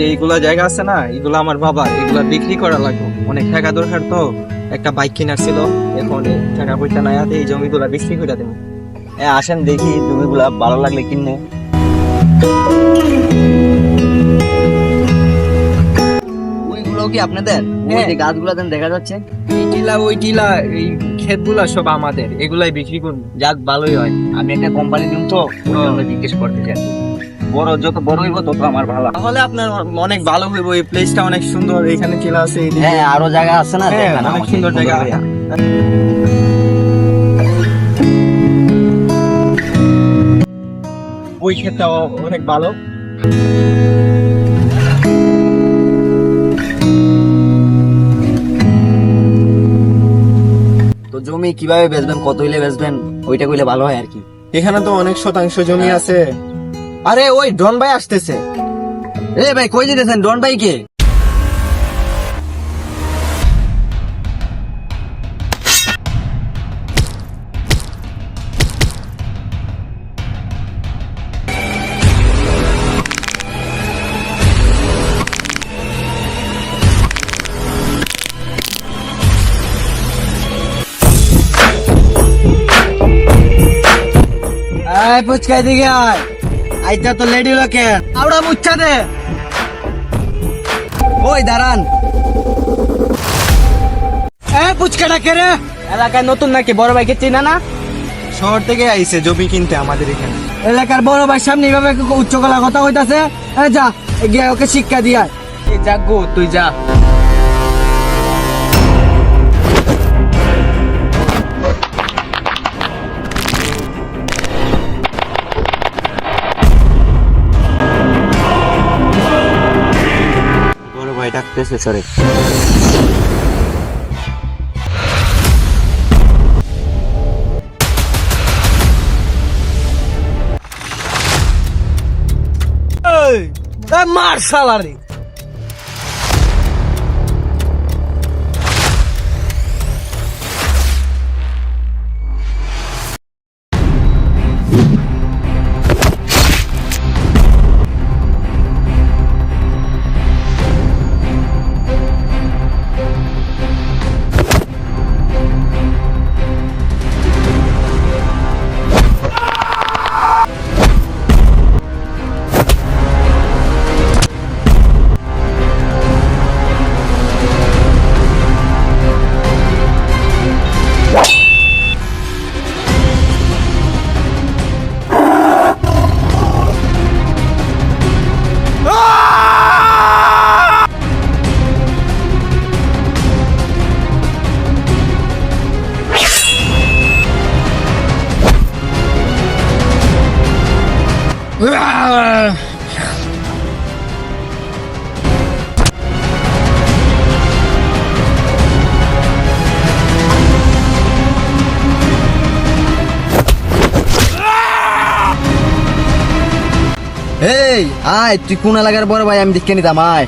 এইগুলা জায়গা আছে না, এগুলা আমার বাবা, এগুলা বিক্রি করা লাগবে, অনেক টাকা দরকার তো। একটা বাইক কেনার ছিল, এখন এই টাকা পয়সা নাই হাতে, এই জমিগুলা বিক্রি করে দেবো। আসেন দেখি জমিগুলা ভালো লাগলে কিনবো। ওইগুলো কি আপনাদের? ওই যে গাছগুলা দেখা যাচ্ছে, এই টিলা ওই টিলা এই ক্ষেতগুলা সব আমাদের, এগুলাই বিক্রি করবো। যাক ভালোই হয়। আমি একটা কোম্পানি দিন তো, ওই জন্য জিজ্ঞেস করতে চাই। বড় যত বড় হইব তত আমার ভালো। তাহলে আপনার অনেক ভালো হইব, এই প্লেসটা অনেক সুন্দর, এখানে টিলা আছে এইদিকে। হ্যাঁ আরো জায়গা আছে না, হ্যাঁ, দেখেন অনেক আমাকে সুন্দর জায়গা। ভাইয়া। ওই ক্ষেতটাও অনেক ভালো। তো জমি কিভাবে বেচবেন, কত হইলে বেচবেন, ওইটা কইলে ভালো হয় আর কি। এখানে তো অনেক শতাংশ জমি আছে। আরে ওই ডন ভাই আসতেছে। এ ভাই কই যেতেছেন? ডন ভাই কে? এই পুচকাই দিকে আয়, আইতা তো লেডি লোকে আউড়া মুচ্ছা দে। ওই দাঁড়ান। এই পুচকাটা কে রে? এলাকায় নতুন নাকি? বড় ভাইকে চিনা না? শহর থেকে আইছে জমি কিনতে আমাদের এখানে। এলাকার বড় ভাই সামনে এইভাবে উচ্চ গলা কথা হইতাছে। যা গিয়ে ওকে শিক্ষা দিয়ে আয়। এই যা গো, তুই যা। বড় ভাই ডাকতেছে, সরে। মার সালারে। এই আয়, তুই কোন এলাকার বড় ভাই? আমি দেখে নিতাম, আয়।